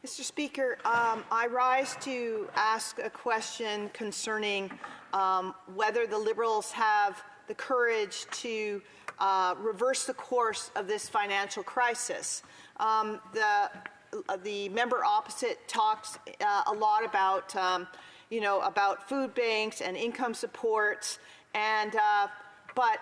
Mr. Speaker, I rise to ask a question concerning whether the Liberals have the courage to reverse the course of this financial crisis. The member opposite talks a lot about, about food banks and income supports, and but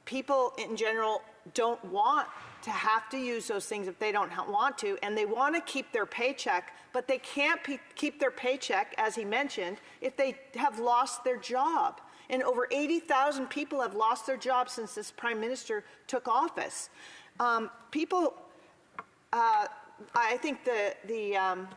people in general don't want to have to use those things if they don't want to, and they want to keep their paycheck, but they can't keep their paycheck, as he mentioned, if they have lost their job. And over 80,000 people have lost their jobs since this Prime Minister took office. I think the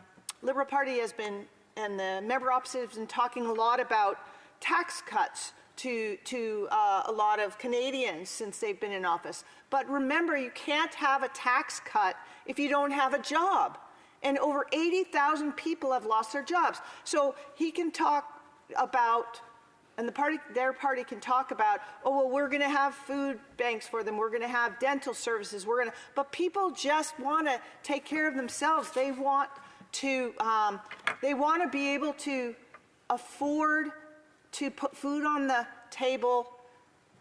Liberal Party has been, and the member opposite has been talking a lot about tax cuts to a lot of Canadians since they've been in office. But remember, you can't have a tax cut if you don't have a job. And over 80,000 people have lost their jobs. So he can talk about, and their party can talk about, oh, well, we're going to have food banks for them. We're going to have dental services. But people just want to take care of themselves. They want to be able to afford to put food on the table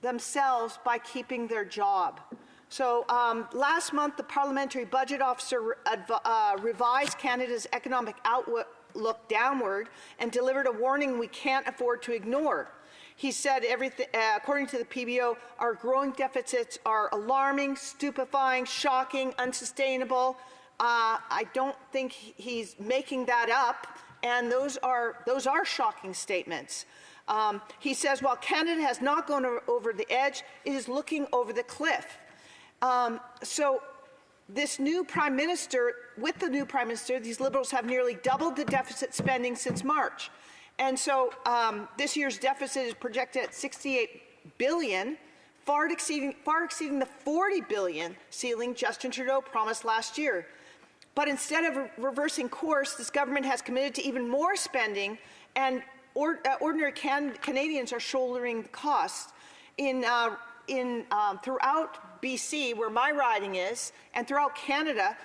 themselves by keeping their job. So last month, the Parliamentary Budget Officer revised Canada's economic outlook downward and delivered a warning we can't afford to ignore. He said, according to the PBO, our growing deficits are alarming, stupefying, shocking, unsustainable. I don't think he's making that up, and those are shocking statements. He says, while Canada has not gone over the edge, it is looking over the cliff. So this new Prime Minister, with the new Prime Minister, these Liberals have nearly doubled the deficit spending since March. And so this year's deficit is projected at $68 billion, far exceeding the $40 billion ceiling Justin Trudeau promised last year. But instead of reversing course, this government has committed to even more spending, and ordinary Canadians are shouldering the costs. Throughout BC, where my riding is, and throughout Canada,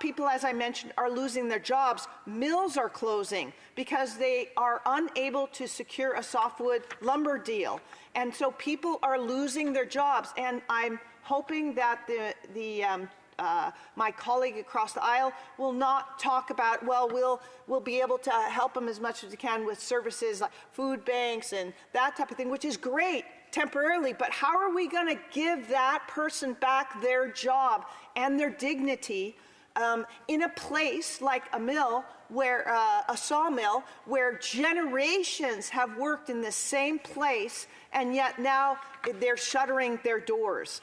people, as I mentioned, are losing their jobs. Mills are closing because they are unable to secure a softwood lumber deal. And so people are losing their jobs. And I'm hoping that my colleague across the aisle will not talk about, well, we'll be able to help them as much as we can with services like food banks and that type of thing, which is great temporarily, but how are we going to give that person back their job and their dignity in a place like a mill, where a sawmill, where generations have worked in the same place, and yet now they're shuttering their doors.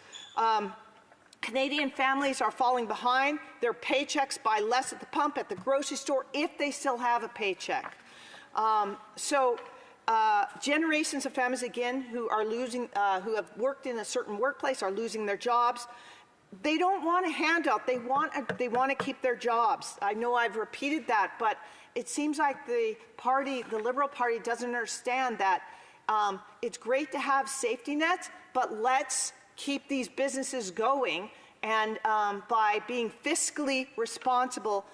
Canadian families are falling behind. Their paychecks buy less at the pump, at the grocery store, if they still have a paycheck. Generations of families, again, who are losing, who have worked in a certain workplace, are losing their jobs. They don't want a handout. They want to keep their jobs. I know I've repeated that, but it seems like the Liberal Party, doesn't understand that it's great to have safety nets, but let's keep these businesses going, and by being fiscally responsible.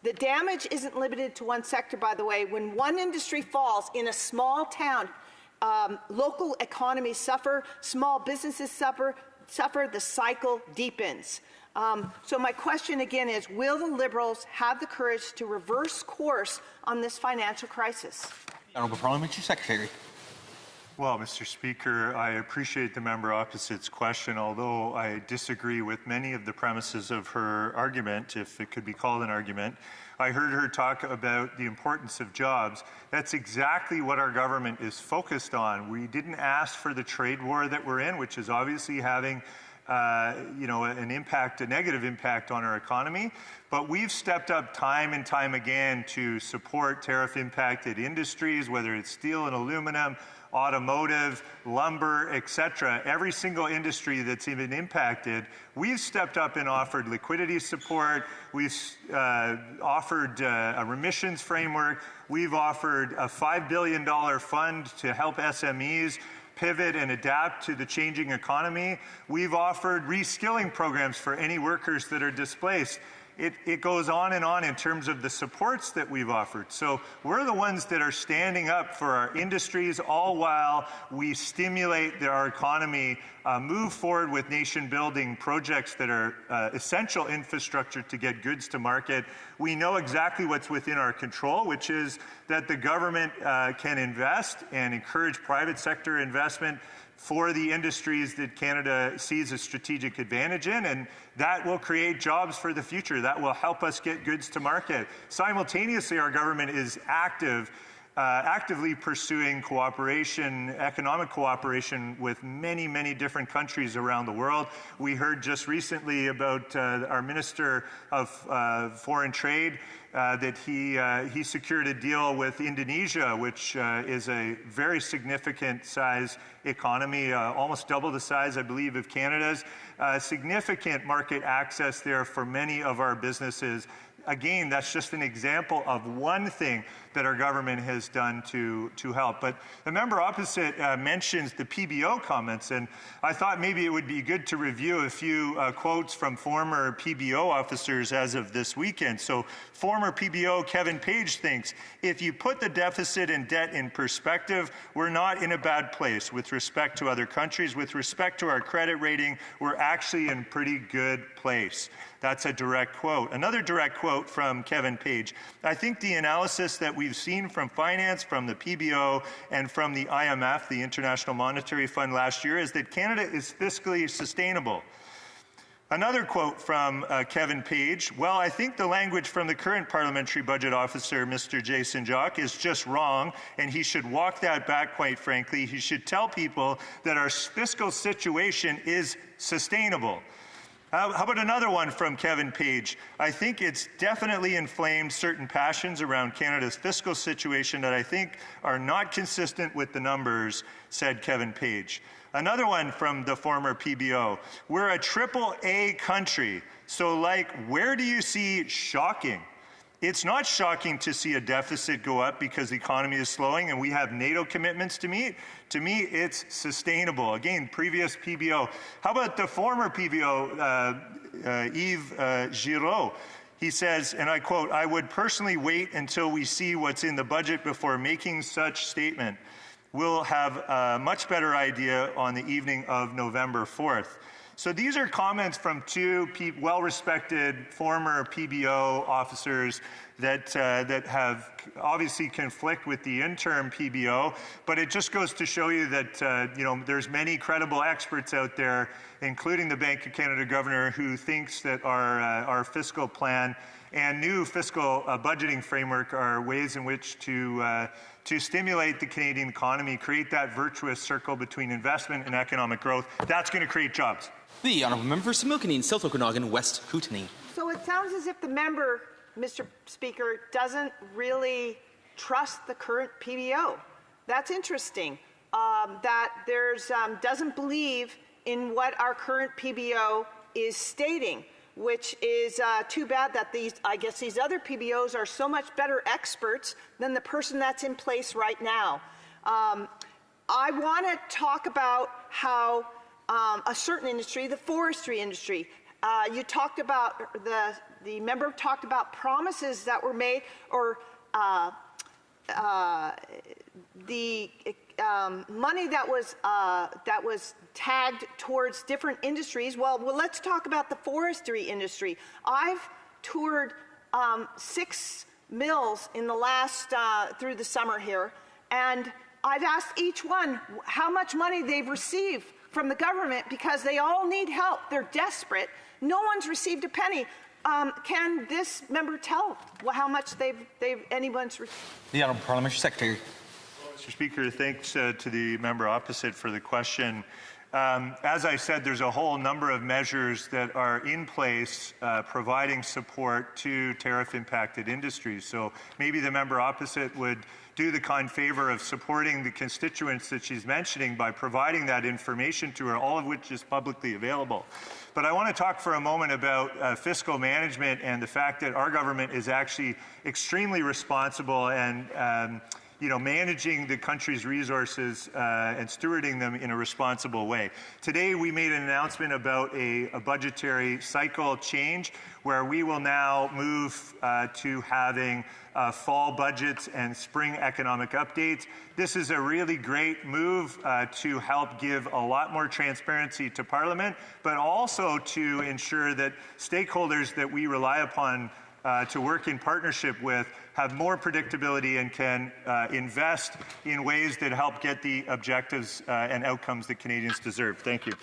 The damage isn't limited to one sector, by the way. When one industry falls in a small town, local economies suffer, small businesses suffer, the cycle deepens. So my question again is, will the Liberals have the courage to reverse course on this financial crisis? Honourable Parliamentary Secretary. Well, Mr. Speaker, I appreciate the member opposite's question, although I disagree with many of the premises of her argument, if it could be called an argument. I heard her talk about the importance of jobs. That's exactly what our government is focused on. We didn't ask for the trade war that we're in, which is obviously having an impact, a negative impact on our economy. But we've stepped up time and time again to support tariff-impacted industries, whether it's steel and aluminum, automotive, lumber, etc. Every single industry that's even impacted, we've stepped up and offered liquidity support. We've offered a remissions framework. We've offered a $5 billion fund to help SMEs pivot and adapt to the changing economy. We've offered reskilling programs for any workers that are displaced. it goes on and on in terms of the supports that we've offered. So we're the ones that are standing up for our industries, all while we stimulate our economy, move forward with nation-building projects that are essential infrastructure to get goods to market. We know exactly what's within our control, which is that the government can invest and encourage private sector investment for the industries that Canada sees a strategic advantage in, and that will create jobs for the future. That will help us get goods to market. Simultaneously, our government is actively pursuing cooperation, economic cooperation with many, many different countries around the world. We heard just recently about our Minister of Foreign Trade that he secured a deal with Indonesia, which is a very significant size economy, almost double the size, I believe, of Canada's. Significant market access there for many of our businesses. Again, that's just an example of one thing that our government has done to help. But the member opposite mentions the PBO comments, and I thought maybe it would be good to review a few quotes from former PBO officers as of this weekend. So former PBO Kevin Page thinks, if you put the deficit and debt in perspective, we're not in a bad place with respect to other countries. With respect to our credit rating, we're actually in pretty good place. That's a direct quote. Another direct quote from Kevin Page. I think the analysis that we've seen from finance, from the PBO, and from the IMF, the International Monetary Fund last year, is that Canada is fiscally sustainable. Another quote from Kevin Page. Well, I think the language from the current parliamentary budget officer, Mr. Jason Jock, is just wrong, and he should walk that back, quite frankly. He should tell people that our fiscal situation is sustainable. How about another one from Kevin Page? I think it's definitely inflamed certain passions around Canada's fiscal situation that I think are not consistent with the numbers, said Kevin Page. Another one from the former PBO. We're a AAA country, so where do you see shocking? It's not shocking to see a deficit go up because the economy is slowing and we have NATO commitments to meet. To me, it's sustainable. Again, previous PBO. How about the former PBO, Yves Giraud? He says, and I quote, I would personally wait until we see what's in the budget before making such statement. We'll have a much better idea on the evening of November 4th. So these are comments from two well-respected former PBO officers that have obviously conflict with the interim PBO, but it just goes to show you that there's many credible experts out there, including the Bank of Canada governor, who thinks that our fiscal plan and new fiscal budgeting framework are ways in which to stimulate the Canadian economy, create that virtuous circle between investment and economic growth. That's going to create jobs. The Honourable Member for Similkameen, South Okanagan, West Kootenay. So it sounds as if the member, Mr. Speaker, doesn't really trust the current PBO. That's interesting. That doesn't believe in what our current PBO is stating, which is too bad that these other PBOs are so much better experts than the person that's in place right now. I want to talk about how a certain industry, the forestry industry, you talked about, the member talked about promises that were made, or the money that was tagged towards different industries. Well, let's talk about the forestry industry. I've toured 6 mills in the last through the summer here, and I've asked each one how much money they've received from the government because they all need help. They're desperate. No one's received a penny. Can this member tell how much anyone's received? The Honourable Parliamentary Secretary. Mr. Speaker, thanks to the member opposite for the question. As I said, there's a whole number of measures that are in place providing support to tariff-impacted industries. So maybe the member opposite would do the kind favor of supporting the constituents that she's mentioning by providing that information to her, all of which is publicly available. But I want to talk for a moment about fiscal management and the fact that our government is actually extremely responsible and managing the country's resources and stewarding them in a responsible way. Today, we made an announcement about a budgetary cycle change where we will now move to having fall budgets and spring economic updates. This is a really great move to help give a lot more transparency to Parliament, but also to ensure that stakeholders that we rely upon to work in partnership with have more predictability and can invest in ways that help get the objectives and outcomes that Canadians deserve. Thank you.